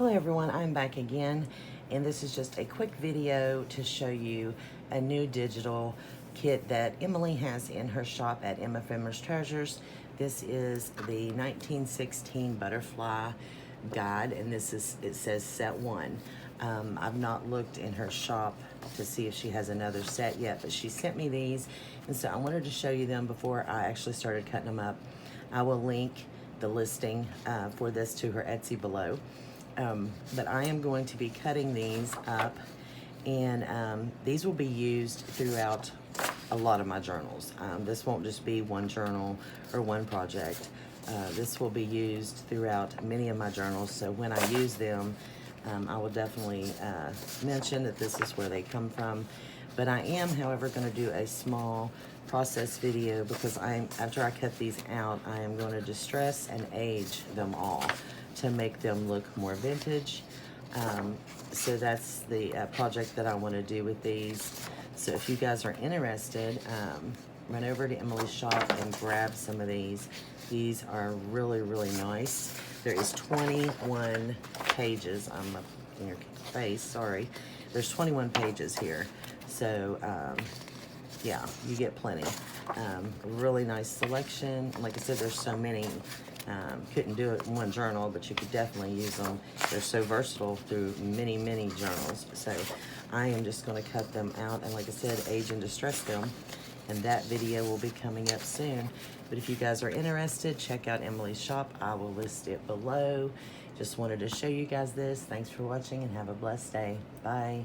Hello everyone, I'm back again, and this is just a quick video to show you a new digital kit that Emily has in her shop at Emmephemera's Treasures. This is the 1916 Butterfly Guide, and it says set 1. I've not looked in her shop to see if she has another set yet, but she sent me these, and so I wanted to show you them before I actually started cutting them up. I will link the listing for this to her Etsy below. But I am going to be cutting these up, and these will be used throughout a lot of my journals. This won't just be one journal or one project. This will be used throughout many of my journals, so when I use them, I will definitely mention that this is where they come from. But I am, however, going to do a small process video because after I cut these out, I am going to distress and age them all to make them look more vintage. So that's the project that I want to do with these. So if you guys are interested, run over to Emily's shop and grab some of these. These are really, really nice. There is 21 pages. I'm up in your face, sorry. There's 21 pages here. So yeah, you get plenty. Really nice selection. Like I said, there's so many. Couldn't do it in one journal, but you could definitely use them. They're so versatile through many, many journals. So I am just going to cut them out and, like I said, age and distress them. And that video will be coming up soon. But if you guys are interested, check out Emily's shop. I will list it below. Just wanted to show you guys this. Thanks for watching and have a blessed day. Bye.